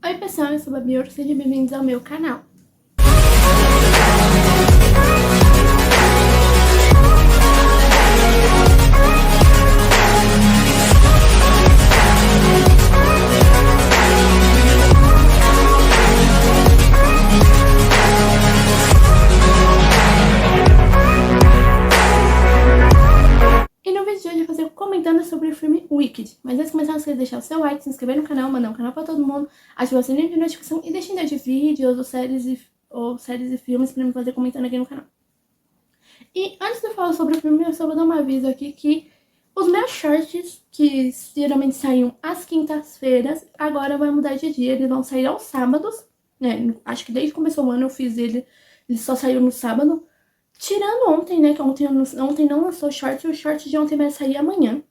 Oi pessoal, eu sou a Babi Ouro, sejam bem-vindos ao meu canal. E no vídeo de hoje eu vou fazer comentando sobre o filme Wicked. Mas antes de começar, não esqueça de deixar o seu like, se inscrever no canal, mandar um canal pra todo mundo, ativar o sininho de notificação e deixar ideia de vídeos ou séries e filmes pra me fazer comentando aqui no canal. E antes de falar sobre o filme, eu só vou dar um aviso aqui que os meus shorts, que geralmente saíam às quintas-feiras, agora vai mudar de dia, eles vão sair aos sábados. Acho que desde que começou o ano eu fiz ele só saiu no sábado. Tirando ontem, né, que ontem não lançou short, e o short de ontem vai sair amanhã.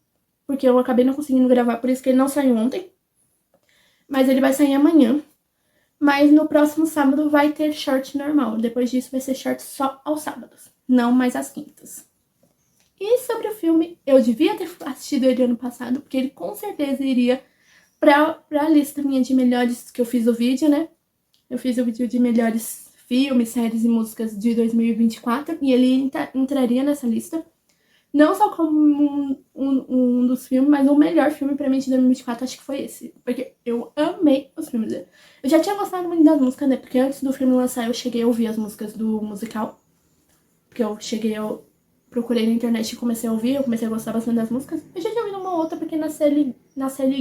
Porque eu acabei não conseguindo gravar, por isso que ele não saiu ontem. Mas ele vai sair amanhã. Mas no próximo sábado vai ter short normal. Depois disso vai ser short só aos sábados, não mais às quintas. E sobre o filme, eu devia ter assistido ele ano passado, porque ele com certeza iria pra lista minha de melhores que eu fiz o vídeo, né? Eu fiz o vídeo de melhores filmes, séries e músicas de 2024 e ele entraria nessa lista. Não só como um dos filmes, mas o melhor filme pra mim de 2024 acho que foi esse. Porque eu amei os filmes dele. Eu já tinha gostado muito das músicas, né? Porque antes do filme lançar eu cheguei a ouvir as músicas do musical. Porque eu procurei na internet e comecei a ouvir, eu comecei a gostar bastante das músicas. Eu já tinha ouvido uma outra, porque na série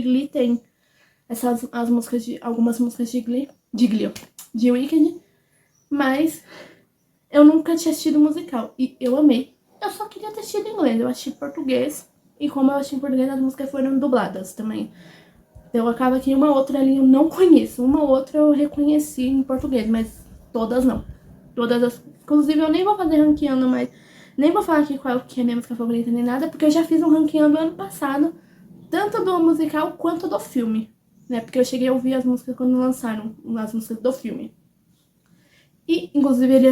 Glee tem algumas músicas de Glee, de Wicked. Mas eu nunca tinha assistido musical e eu amei. Eu só queria ter assistido em inglês, eu assisti em português. E como eu assisti em português, as músicas foram dubladas também. Então acaba que uma outra ali eu não conheço. Uma outra eu reconheci em português, mas todas não. Inclusive eu nem vou fazer ranqueando mais. Nem vou falar aqui qual que é a minha música favorita nem nada, porque eu já fiz um ranqueando ano passado. Tanto do musical quanto do filme. Né? Porque eu cheguei a ouvir as músicas quando lançaram as músicas do filme. E, inclusive, ele é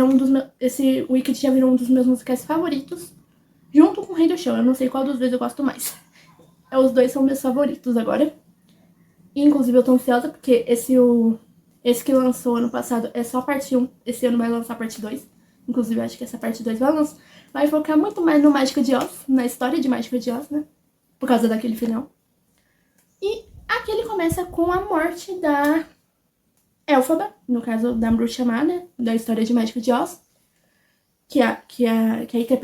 esse Wicked já virou um dos meus musicais favoritos, junto com o Rei do Chão. Eu não sei qual dos dois eu gosto mais. Os dois são meus favoritos agora. E, inclusive, eu tô ansiosa porque esse que lançou ano passado é só a parte 1. Esse ano vai lançar a parte 2. Inclusive, eu acho que essa parte 2 vai focar muito mais no Mágica de Oz, na história de Mágica de Oz, né? Por causa daquele final. E aqui ele começa com a morte da Elphaba, no caso da bruxa má, né, da história de Mágica de Oz,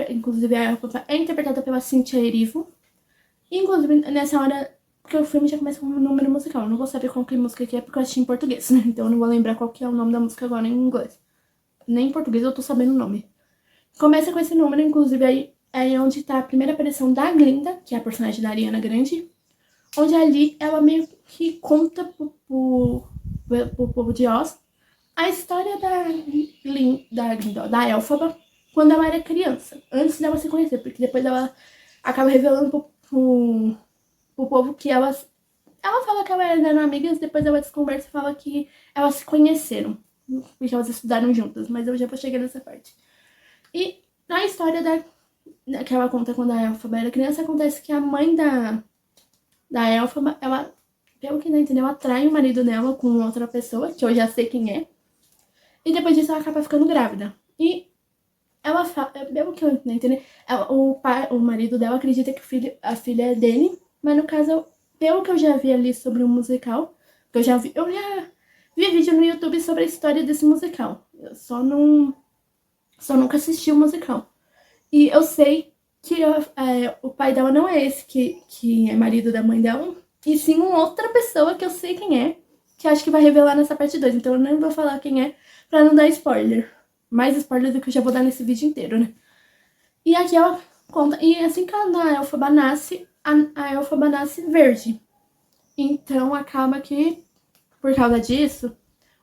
inclusive a Elphaba é interpretada pela Cynthia Erivo. E, inclusive, nessa hora, porque o filme já começa com um número musical, eu não vou saber qual que música que é, porque eu assisti em português, né, então eu não vou lembrar qual que é o nome da música agora em inglês. Nem em português eu tô sabendo o nome. Começa com esse número, inclusive, aí é onde tá a primeira aparição da Glinda, que é a personagem da Ariana Grande, onde ali ela meio que conta pro povo de Oz a história da Elphaba quando ela era criança, antes dela se conhecer, porque depois ela acaba revelando pro povo que ela fala que elas eram amigas, depois ela desconversa e fala que elas se conheceram, porque elas estudaram juntas, mas eu já vou chegar nessa parte. E na história que ela conta quando a Elphaba era criança, acontece que a mãe da Elphaba, ela, pelo que não entendeu, atrai o marido dela com outra pessoa, que eu já sei quem é. E depois disso ela acaba ficando grávida. E ela fala, pelo que eu não entendi, o marido dela acredita que a filha é dele. Mas no caso, pelo que eu já vi ali sobre o musical, eu já vi vídeo no YouTube sobre a história desse musical. Eu só nunca assisti o musical. E eu sei que o pai dela não é esse que é marido da mãe dela, e sim uma outra pessoa que eu sei quem é, que acho que vai revelar nessa parte 2. Então eu nem vou falar quem é, pra não dar spoiler. Mais spoiler do que eu já vou dar nesse vídeo inteiro, né? E aqui ela conta, e assim que a Elphaba nasce, a Elphaba nasce verde. Então acaba que, por causa disso,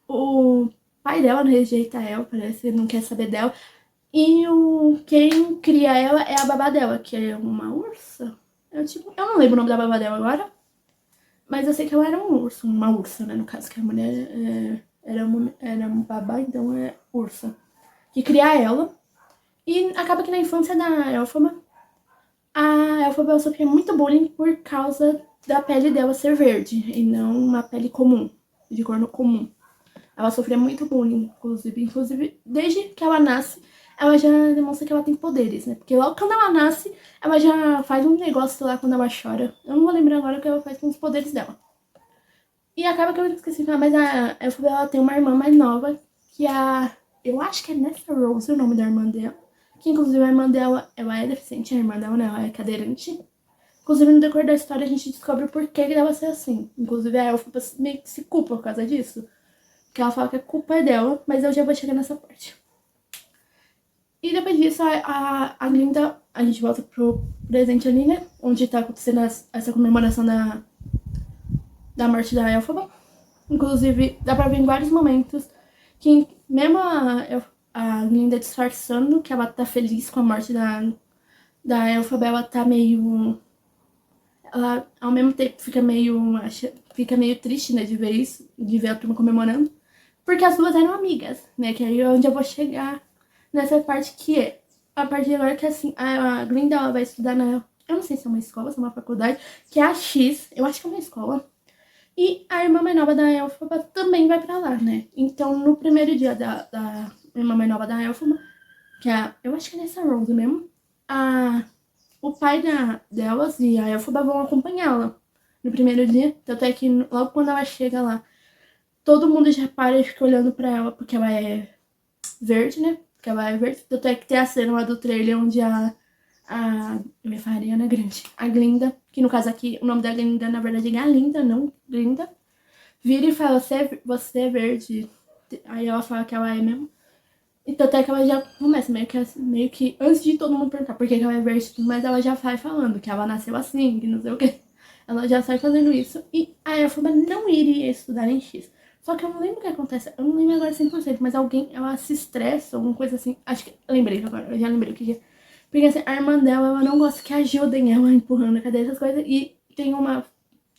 o pai dela rejeita ela, parece, não quer saber dela. E quem cria ela é a babá dela, que é uma ursa. Eu não lembro o nome da babá dela agora. Mas eu sei que ela era um urso, uma ursa, né? No caso, que a mulher era um babá, então é ursa. Que cria ela. E acaba que na infância da Elphaba, a Elphaba sofria muito bullying por causa da pele dela ser verde e não uma pele comum, de corno comum. Ela sofria muito bullying, inclusive desde que ela nasce, ela já demonstra que ela tem poderes, né? Porque logo quando ela nasce, ela já faz um negócio lá quando ela chora. Eu não vou lembrar agora o que ela faz com os poderes dela. E acaba que eu esqueci de falar, mas a Elphaba, ela tem uma irmã mais nova, que é a... Eu acho que é Nessa Rose o nome da irmã dela. Que inclusive a irmã dela, ela é deficiente, a irmã dela, né? Ela é cadeirante. Inclusive no decorrer da história a gente descobre o porquê que dela ser assim. Inclusive a Elphaba meio que se culpa por causa disso. Que ela fala que a culpa é dela, mas eu já vou chegar nessa parte. E depois disso, a Glinda, a gente volta pro presente ali, né? Onde tá acontecendo essa comemoração da morte da Elphaba. Inclusive, dá pra ver em vários momentos que mesmo a Glinda disfarçando que ela tá feliz com a morte da Elphaba, ela tá meio... Ela, ao mesmo tempo, fica meio triste, né, de ver isso, de ver a turma comemorando. Porque as duas eram amigas, né, que aí é onde eu vou chegar nessa parte que é a partir de agora que, assim, a Glinda, ela vai estudar eu não sei se é uma escola, se é uma faculdade, que é a X, eu acho que é uma escola. E a irmã mais nova da Elphaba também vai pra lá, né? Então, no primeiro dia da irmã mais nova da Elphaba, que é, eu acho que é nessa Rose mesmo, o pai delas e a Elphaba vão acompanhá-la no primeiro dia. Tanto é que logo quando ela chega lá, todo mundo já para e fica olhando pra ela, porque ela é verde, né? Porque ela é verde. Tanto é que tem a cena lá do trailer onde eu ia falar Ariana Grande, a Glinda, que no caso aqui, o nome da Glinda na verdade é Galinda, não Glinda, vira e fala, você é verde. Aí ela fala que ela é mesmo. Então até que ela já começa, meio que antes de todo mundo perguntar por que ela é verde, mas ela já vai falando que ela nasceu assim, que não sei o que. Ela já sai fazendo isso. E a Elphaba não iria estudar em X. Só que eu não lembro o que acontece. Eu não lembro agora 100%, mas ela se estressa, alguma coisa assim. Acho que... Lembrei agora, eu já lembrei o que é. Porque assim, a irmã dela, ela não gosta que ajudem ela empurrando a cadeira, essas coisas. E tem uma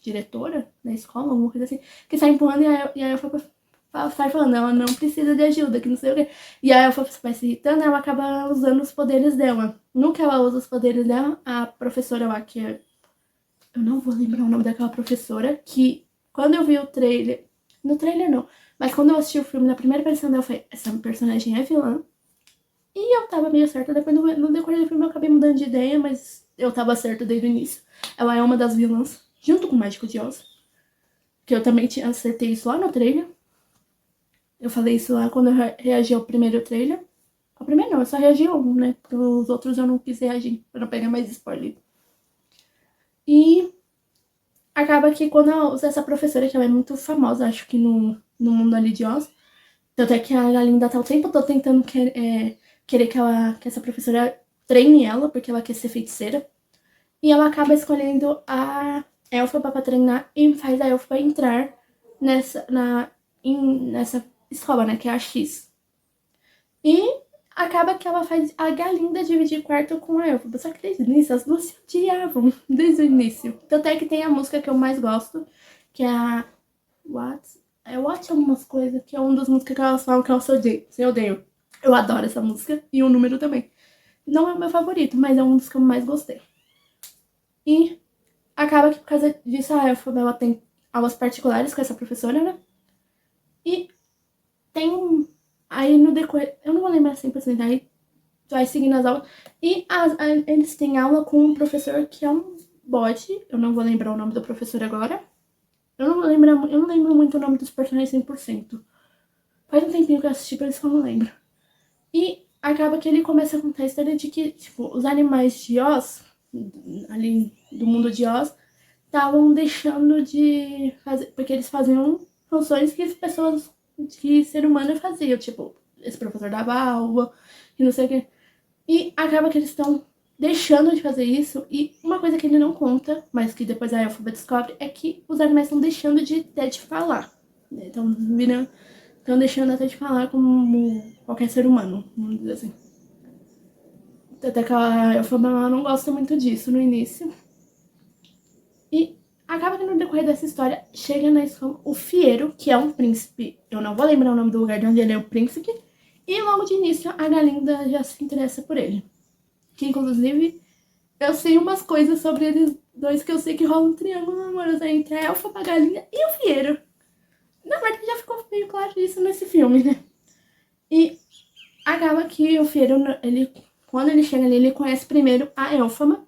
diretora da escola, alguma coisa assim, que sai empurrando e a Elphaba sai falando, ela não precisa de ajuda, que não sei o quê. E a Elphaba vai se irritando, ela acaba usando os poderes dela. No que ela usa os poderes dela, a professora lá, que é... Eu não vou lembrar o nome daquela professora, que quando eu vi o trailer... No trailer não, mas quando eu assisti o filme, na primeira aparição dela, eu falei, essa personagem é vilã. E eu tava meio certa, depois no decorrer do filme eu acabei mudando de ideia, mas eu tava certa desde o início. Ela é uma das vilãs, junto com o Mágico de Oz. Que eu também acertei isso lá no trailer. Eu falei isso lá quando eu reagi ao primeiro trailer. Ao primeiro não, eu só reagi a um, né? Porque os outros eu não quis reagir, pra não pegar mais spoiler. E acaba que quando ela usa essa professora, que ela é muito famosa, acho que no mundo ali de Oz. Tanto é que a Galinda tá o tempo todo tentando querer que essa professora treine ela, porque ela quer ser feiticeira. E ela acaba escolhendo a Elphaba pra treinar e faz a Elphaba entrar nessa escola, né, que é a X. E acaba que ela faz a Galinda dividir quarto com a Elphaba. Só que desde o início as duas se odiavam, desde o início. Tanto é que tem a música que eu mais gosto, que é a Watch algumas coisas, que é uma das músicas que elas falam que elas se odeiam. Eu adoro essa música e o número também. Não é o meu favorito, mas é um dos que eu mais gostei. E acaba que por causa disso a Elphaba, ela tem aulas particulares com essa professora, né? E tem aí no decorrer, eu não vou lembrar 100%, aí vai seguindo as aulas. E eles têm aula com um professor que é um bode, eu não vou lembrar o nome do professor agora. Eu não lembro muito o nome dos personagens 100%. Faz um tempinho que eu assisti, por isso que eu não lembro. E acaba que ele começa a contar a história de que, tipo, os animais de Oz, ali do mundo de Oz, estavam deixando de fazer, porque eles faziam funções que as pessoas, que ser humano fazia, tipo, esse professor dava aula, e não sei o que. E acaba que eles estão deixando de fazer isso, e uma coisa que ele não conta, mas que depois a Elphaba descobre, é que os animais estão deixando até de falar. Estão deixando até de falar como qualquer ser humano, vamos dizer assim. Até que a Elphaba não gosta muito disso no início. E acaba que no decorrer dessa história, chega na escola o Fiero, que é um príncipe, eu não vou lembrar o nome do lugar de onde ele é o príncipe, e logo de início a Galinda já se interessa por ele. Que inclusive eu sei umas coisas sobre eles dois, que eu sei que rola um triângulo amoroso entre a Elphaba, a Galinda e o Fiero. Na verdade, já ficou meio claro isso nesse filme, né? E acaba que o Fiyero, ele, quando ele chega ali, ele conhece primeiro a Elphaba,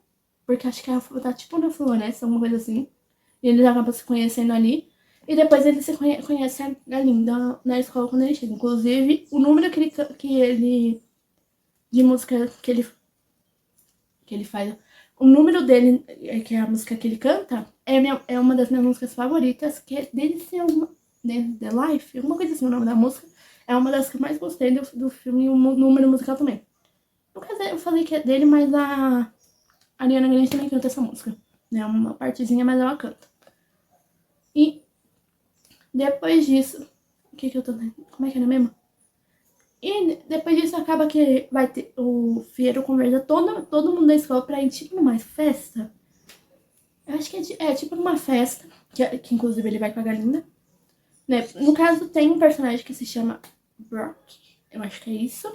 porque acho que a Elphaba tá tipo na floresta, alguma coisa assim. E eles acabam se conhecendo ali. E depois ele se conhece a Galinda na escola quando ele chega. Inclusive, o número que ele de música que ele faz. O número dele, que é a música que ele canta, é uma das minhas músicas favoritas, que é dele ser uma. The Life, alguma coisa assim, o nome da música. É uma das que eu mais gostei do filme e o número musical também. No caso, eu falei que é dele, mas a Ariana Grande também canta essa música. É uma partezinha, mas ela canta. E depois disso. O que eu tô. Como é que era mesmo? E depois disso acaba que vai ter. O Fiyero conversa todo mundo da escola pra ir tipo numa festa. Eu acho que é tipo numa festa. Que inclusive ele vai com a Galinda. Né? No caso, tem um personagem que se chama Brock. Eu acho que é isso.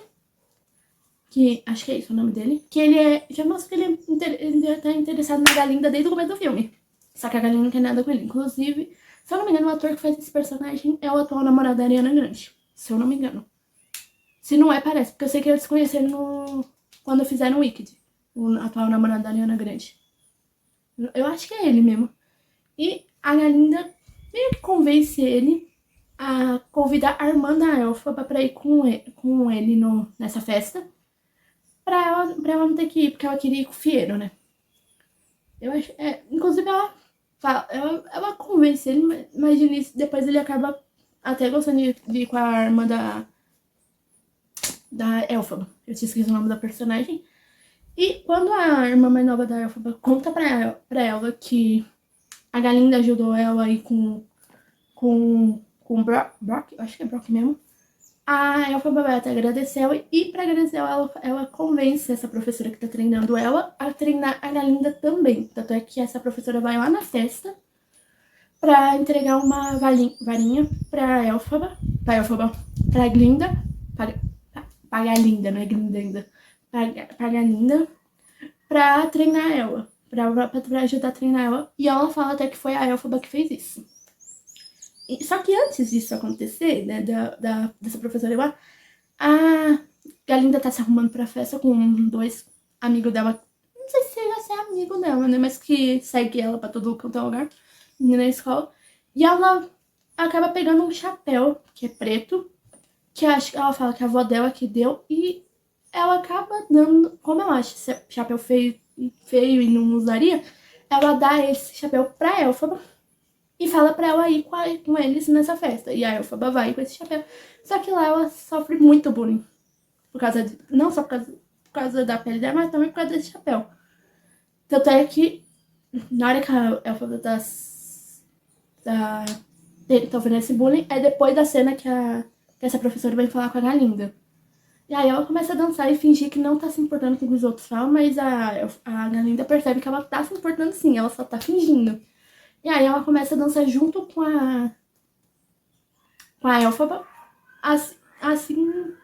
Acho que é isso o nome dele. Que ele é. Já mostra que ele tá interessado na Galinda desde o começo do filme. Só que a Galinda não quer nada com ele. Inclusive, se eu não me engano, o ator que faz esse personagem é o atual namorado da Ariana Grande. Se eu não me engano. Se não é, parece. Porque eu sei que eles se conheceram quando fizeram Wicked. O atual namorado da Ariana Grande. Eu acho que é ele mesmo. E a Galinda meio que convence ele a convidar a irmã da Elphaba pra ir com ele nessa festa. Pra ela não ter que ir, porque ela queria ir com o Fiyero, né? Eu acho. Inclusive, ela convence ele, mas de início, depois ele acaba até gostando de ir com a irmã da Elphaba. Eu tinha esquecido o nome da personagem. E quando a irmã mais nova da Elphaba conta pra ela que a Galinda ajudou ela aí com Brock, acho que é Brock mesmo. A Elphaba vai até agradecer ela e pra agradecer ela convence essa professora que tá treinando ela a treinar a Galinda também. Tanto é que essa professora vai lá na festa pra entregar uma varinha pra Elphaba, pra Glinda, pra Galinda, não é Glinda ainda, pra Galinda, pra treinar ela, pra ajudar a treinar ela. E ela fala até que foi a Elphaba que fez isso. Só que antes disso acontecer, né, dessa professora lá, a Galinda tá se arrumando pra festa com dois amigos dela. Não sei se chega a ser amigo dela, né? Mas que segue ela pra todo quanto é lugar na escola. E ela acaba pegando um chapéu, que é preto, que ela fala que a avó dela que deu. E ela acaba dando, como ela acha esse chapéu feio e não usaria, ela dá esse chapéu pra Elphaba e fala pra ela ir com eles nessa festa. E a Elphaba vai com esse chapéu. Só que lá ela sofre muito bullying. Não só por causa da pele dela, mas também por causa desse chapéu. Tanto é que na hora que a Elphaba tá sofrendo esse bullying, é depois da cena que essa professora vai falar com a Galinda. E aí ela começa a dançar e fingir que não tá se importando com o que os outros falam, mas a Galinda percebe que ela tá se importando sim, ela só tá fingindo. E aí ela começa a dançar junto com a Elphaba, assim.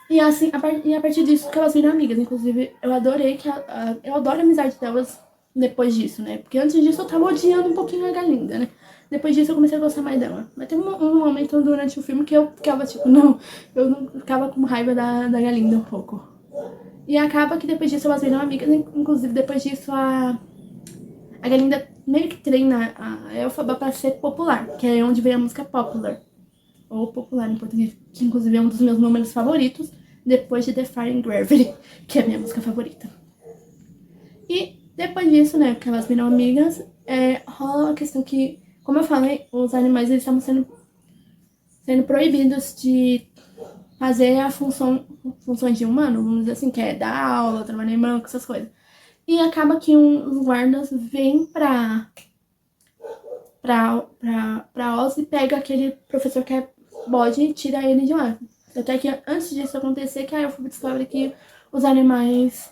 E assim, a partir disso que elas viram amigas. Inclusive, eu adorei eu adoro a amizade delas depois disso, né? Porque antes disso eu tava odiando um pouquinho a Galinda, né? Depois disso eu comecei a gostar mais dela. Mas tem um momento durante o filme que eu ficava tipo, não, eu não ficava com raiva da Galinda um pouco. E acaba que depois disso elas viram amigas, inclusive depois disso a Galinda meio que treina a Elphaba pra ser popular, que é onde vem a música Popular. Ou Popular em português, que inclusive é um dos meus números favoritos, depois de The Fire and Gravity, que é a minha música favorita. E depois disso, né, que elas viram amigas, rola a questão que, como eu falei, os animais eles estavam sendo proibidos de fazer funções de humano, vamos dizer assim, que é dar aula, trabalhar em banco, essas coisas. E acaba que os guardas vêm pra Oz e pega aquele professor que é bode e tira ele de lá. Até que antes disso acontecer, que a Elphaba descobre que os animais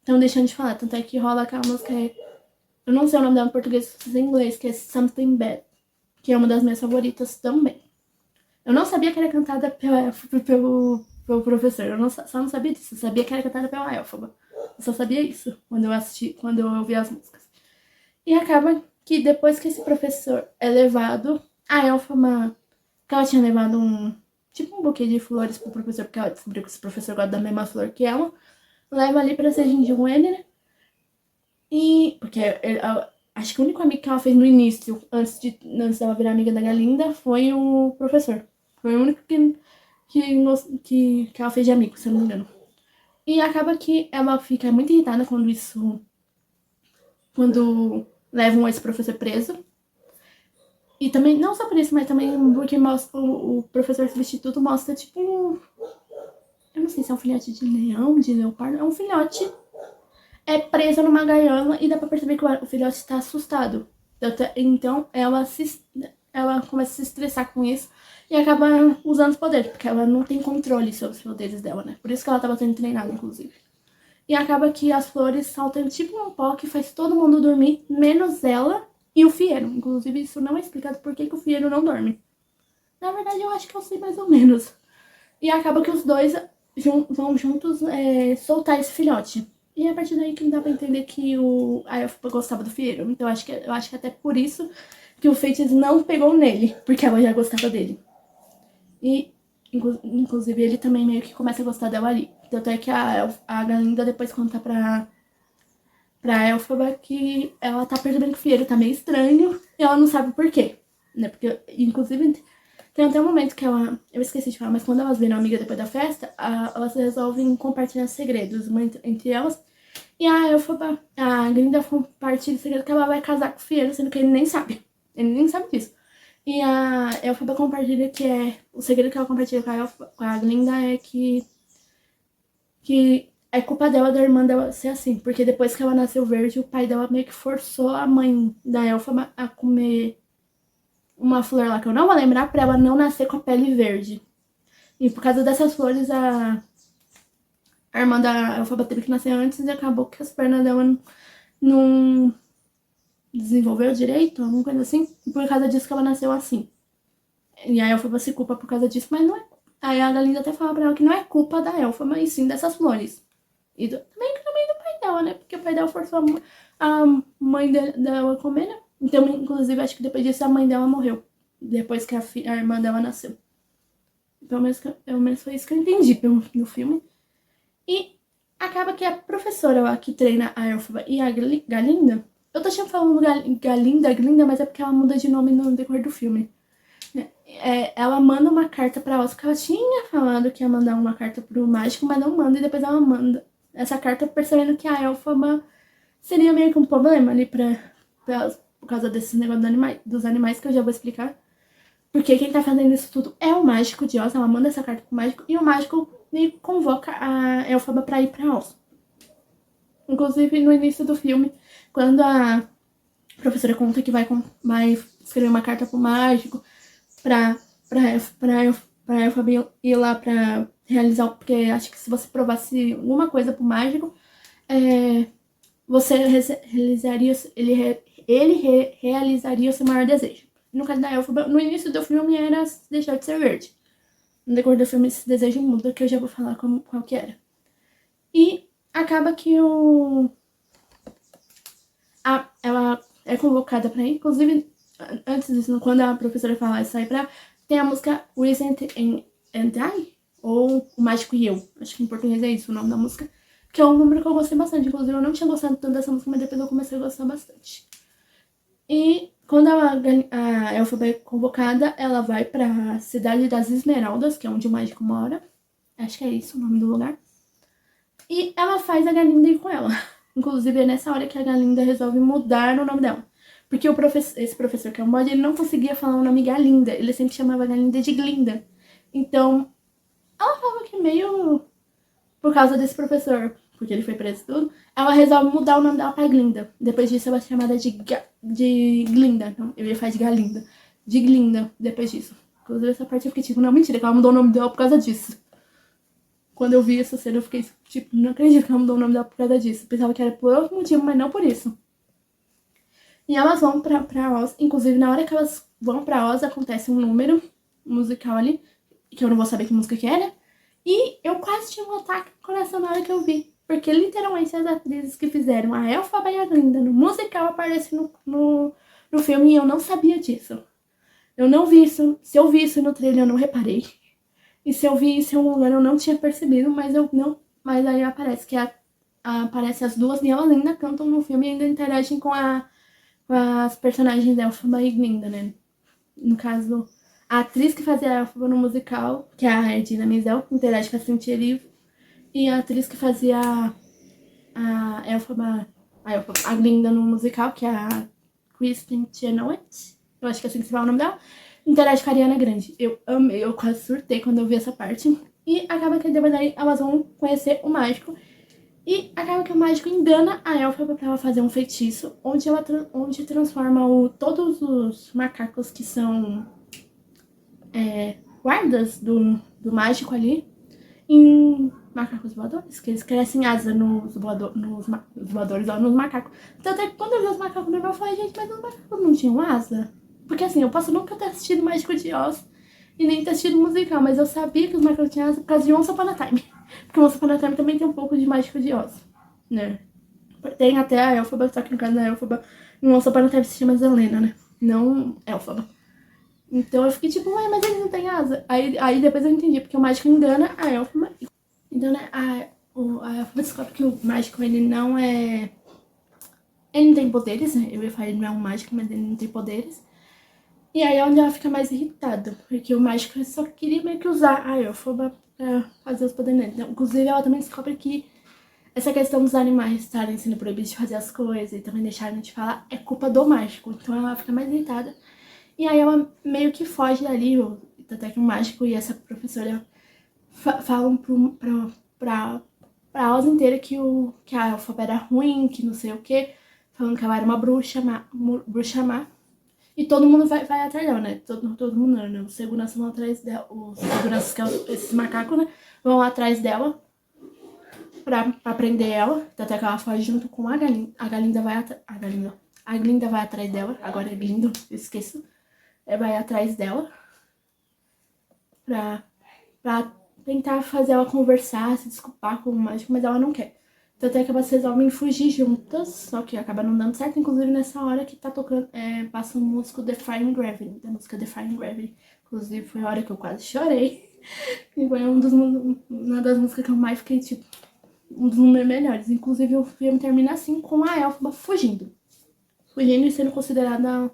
estão deixando de falar. Tanto é que rola aquela música, eu não sei o nome dela em português, mas em inglês, que é Something Bad, que é uma das minhas favoritas também. Eu não sabia que era cantada pelo professor, só não sabia disso, eu sabia que era cantada pela Elphaba. Eu só sabia isso quando eu ouvi as músicas. E acaba que depois que esse professor é levado A Elfama, que ela tinha levado tipo um buquê de flores pro professor, porque ela descobriu que esse professor gosta da mesma flor que ela. Leva ali pra ser gentil com ele, né? E, porque acho que o único amigo que ela fez no início, antes dela virar amiga da Galinda, foi o professor. Foi o único que ela fez de amigo, se eu não me engano. E acaba que ela fica muito irritada quando levam esse professor preso. E também, não só por isso, mas também porque mostra, o professor substituto mostra, tipo, eu não sei se é um filhote de leão, de leopardo, é um filhote preso numa gaiola e dá pra perceber que o filhote está assustado. Então ela começa a se estressar com isso e acaba usando os poderes, porque ela não tem controle sobre os poderes dela, né? Por isso que ela tava sendo treinada, inclusive. E acaba que as flores saltam tipo um pó que faz todo mundo dormir, menos ela e o Fiero. Inclusive, isso não é explicado por que o Fiero não dorme. Na verdade, eu acho que eu sei mais ou menos. E acaba que os dois vão juntos soltar esse filhote. E é a partir daí que dá pra entender que a Elfa gostava do Fiero. Então eu acho que até por isso que o Feitiço não pegou nele, porque ela já gostava dele. E, inclusive, ele também meio que começa a gostar dela ali. Tanto é que a Galinda depois conta pra Elfaba que ela tá percebendo que o Fiero tá meio estranho e ela não sabe por quê. Né? Porque, inclusive, tem até um momento que ela... Eu esqueci de falar, mas quando elas viram amiga depois da festa, elas resolvem compartilhar segredos entre elas. E a Elfaba, a Glinda compartilha o segredo que ela vai casar com o Fiero, sendo que ele nem sabe. Ele nem sabe disso. E a Elfaba compartilha que é... O segredo que ela compartilha com a Glinda é que é culpa dela, da irmã dela ser assim. Porque depois que ela nasceu verde, o pai dela meio que forçou a mãe da Elfaba a comer uma flor lá que eu não vou lembrar, pra ela não nascer com a pele verde. E por causa dessas flores, a irmã da Elfaba teve que nascer antes e acabou que as pernas dela não desenvolveu direito, alguma coisa assim. E por causa disso que ela nasceu assim. E a Elfaba se culpa por causa disso, mas não é. Aí a Galinda até fala pra ela que não é culpa da Elfaba, mas sim dessas flores. E também do pai dela, né? Porque o pai dela forçou a mãe dela a comer, né? Então, inclusive, acho que depois disso a mãe dela morreu. Depois que a irmã dela nasceu. Pelo menos foi isso que eu entendi no filme. E acaba que a professora lá que treina a Elfaba e a Galinda... Eu tô sempre falando Galinda, mas é porque ela muda de nome no decorrer do filme. Ela manda uma carta pra Oscar, porque ela tinha falado que ia mandar uma carta pro mágico, mas não manda, e depois ela manda essa carta percebendo que a Elfaba seria meio que um problema ali por causa desses negócios dos animais que eu já vou explicar. Porque quem tá fazendo isso tudo é o mágico de Oz, ela manda essa carta pro mágico, e o mágico meio que convoca a Elfaba pra ir pra Oz. Inclusive, no início do filme, quando a professora conta que vai escrever uma carta pro mágico pra Elfaba ir lá pra realizar, porque acho que se você provasse alguma coisa pro mágico, você realizaria, ele realizaria o seu maior desejo. No caso da Elfaba, no início do filme era deixar de ser verde. No decorrer do filme esse desejo muda, que eu já vou falar qual que era. E acaba que ela é convocada pra ir. Inclusive, antes disso, quando a professora fala isso aí pra... Tem a música Recent and I, ou O Mágico e Eu. Acho que em português é isso o nome da música. Que é um número que eu gostei bastante. Inclusive, eu não tinha gostado tanto dessa música, mas depois eu comecei a gostar bastante. E quando a Elfaba é convocada, ela vai pra Cidade das Esmeraldas, que é onde o mágico mora. Acho que é isso o nome do lugar. E ela faz a Galinda ir com ela. Inclusive, é nessa hora que a Galinda resolve mudar o nome dela. Porque esse professor, que é um bode, ele não conseguia falar o nome Galinda. Ele sempre chamava a Galinda de Glinda. Então, ela fala que meio por causa desse professor, porque ele foi preso e tudo, ela resolve mudar o nome dela pra Glinda. Depois disso, ela é chamada de Glinda. Não, eu ia falar de Galinda. De Glinda, depois disso. Inclusive, essa parte eu fiquei tipo, não, mentira, que ela mudou o nome dela por causa disso. Quando eu vi essa cena, eu fiquei tipo, não acredito que ela mudou o nome dela por causa disso. Eu pensava que era por outro motivo, mas não por isso. E elas vão pra Oz. Inclusive, na hora que elas vão pra Oz, acontece um número musical ali, que eu não vou saber que música que era. E eu quase tive um ataque no coração na hora que eu vi. Porque literalmente as atrizes que fizeram a Elfaba e a Glinda no musical aparecem no filme e eu não sabia disso. Eu não vi isso. Se eu vi isso no trailer, eu não reparei. E se eu vi isso em algum lugar, eu não tinha percebido, mas eu não. Mas aí aparece que aparece as duas e elas ainda cantam no filme e ainda interagem com as personagens Elphaba e Glinda, né? No caso, a atriz que fazia a Elphaba no musical, que é a Idina Menzel, que interage com a Cynthia Erivo, e a atriz que fazia a Elphaba, a Glinda no musical, que é a Kristen Chenoweth, eu acho que é assim que se fala o nome dela, interage com a Ariana Grande. Eu amei, eu quase surtei quando eu vi essa parte. E acaba que depois daí elas vão conhecer o mágico. E acaba que o mágico engana a Elphaba pra ela fazer um feitiço, onde transforma todos os macacos que são guardas do mágico ali em macacos voadores, que eles crescem asa nos voadores, ó, nos macacos. Tanto é que quando eu vi os macacos no eu falei, gente, mas os macacos não tinham asa? Porque assim, eu posso nunca ter assistido Mágico de Oz e nem ter assistido musical, mas eu sabia que os macacos tinham asa por causa de Once Upon a Time. Porque Once Upon a Time também tem um pouco de Mágico de Oz, né? Tem até a Elphaba, só que no caso da Elphaba, em Once Upon a Time se chama Zelena, né? Não Elphaba. Então eu fiquei tipo, ué, mas eles não têm asa. Aí depois eu entendi, porque o mágico engana a Elphaba. Então, né, a Elphaba descobre que o mágico, ele não é... Ele não tem poderes, né? Eu ia falar, ele não é um mágico, mas ele não tem poderes. E aí é onde ela fica mais irritada, porque o mágico só queria meio que usar a Elphaba pra fazer os poderes dele. Então, inclusive, ela também descobre que essa questão dos animais estarem sendo proibidos de fazer as coisas e também deixarem de falar é culpa do mágico. Então ela fica mais irritada. E aí ela meio que foge dali, até que o mágico e essa professora falam pra Oz inteira que a Elphaba era ruim, que não sei o que, falando que ela era uma bruxa má. E todo mundo vai atrás dela, né? Todo mundo não, né? Os seguranças vão atrás dela, os seguranças, que é esses macacos, né? Vão atrás dela pra prender ela. Até que ela foge junto com a Galinda. A Glinda vai atrás dela. Agora é Glinda, esqueço. Vai atrás dela pra tentar fazer ela conversar, se desculpar com o mágico, mas ela não quer. Tanto é que elas resolvem fugir juntas, só que acaba não dando certo, inclusive nessa hora que tá tocando, passa o músico Defying Gravity, da música Defying Gravity. Inclusive foi a hora que eu quase chorei. E foi uma das músicas que eu mais fiquei, tipo, um dos números melhores. Inclusive o filme termina assim, com a Elphaba fugindo. Fugindo e sendo considerada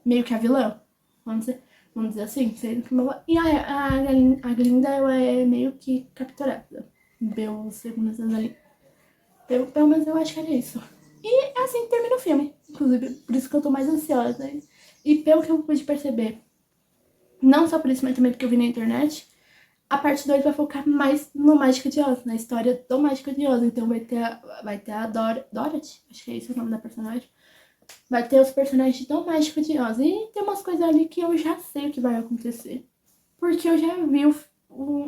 meio que a vilã, vamos dizer assim. E a Glinda, ela é meio que capturada pelos seguranças ali. Pelo menos eu acho que era isso. E assim termina o filme, inclusive, por isso que eu tô mais ansiosa. E pelo que eu pude perceber, não só por isso, mas também porque eu vi na internet, a parte 2 vai focar mais no Mágico de Oz, na história do Mágico de Oz. Então vai ter a Dorothy, acho que é esse o nome da personagem. Vai ter os personagens do Mágico de Oz. E tem umas coisas ali que eu já sei o que vai acontecer. Porque eu já vi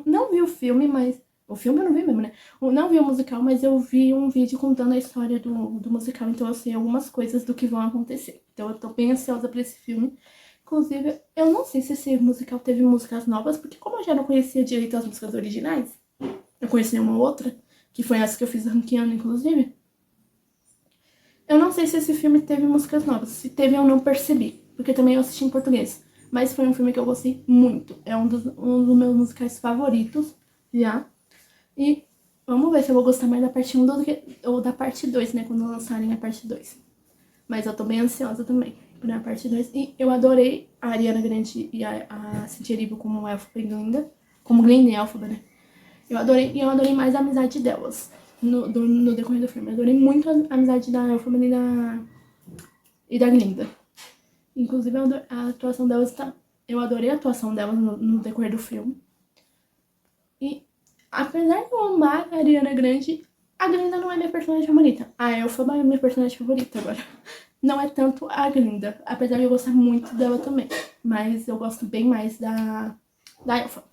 não vi o filme, mas... O filme eu não vi mesmo, né? Não vi o musical, mas eu vi um vídeo contando a história do musical. Então eu sei algumas coisas do que vão acontecer. Então eu tô bem ansiosa pra esse filme. Inclusive, eu não sei se esse musical teve músicas novas, porque como eu já não conhecia direito as músicas originais, eu conheci uma outra, que foi essa que eu fiz ranqueando, inclusive. Eu não sei se esse filme teve músicas novas. Se teve, eu não percebi, porque também eu assisti em português. Mas foi um filme que eu gostei muito. É um dos meus musicais favoritos, já. E vamos ver se eu vou gostar mais da parte 1 ou da parte 2, né? Quando lançarem a parte 2. Mas eu tô bem ansiosa também pra parte 2. E eu adorei a Ariana Grande e a Cynthia Erivo como Elphaba e Glinda. Como Glinda e Elphaba, né? Eu adorei mais a amizade delas no decorrer do filme. Eu adorei muito a amizade da Elphaba e da Glinda. Inclusive, a atuação delas eu adorei a atuação delas no decorrer do filme. E apesar de eu amar a Ariana Grande, a Glinda não é minha personagem favorita. A Elphaba é minha personagem favorita agora. Não é tanto a Glinda, apesar de eu gostar muito dela também. Mas eu gosto bem mais da Elphaba.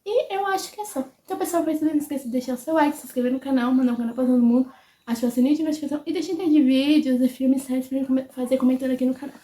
E eu acho que é só. Então, pessoal, não esqueça de deixar o seu like, se inscrever no canal, mandar o canal pra todo mundo, ativar o sininho de notificação e deixar de vídeos, de filmes, séries pra fazer comentando aqui no canal.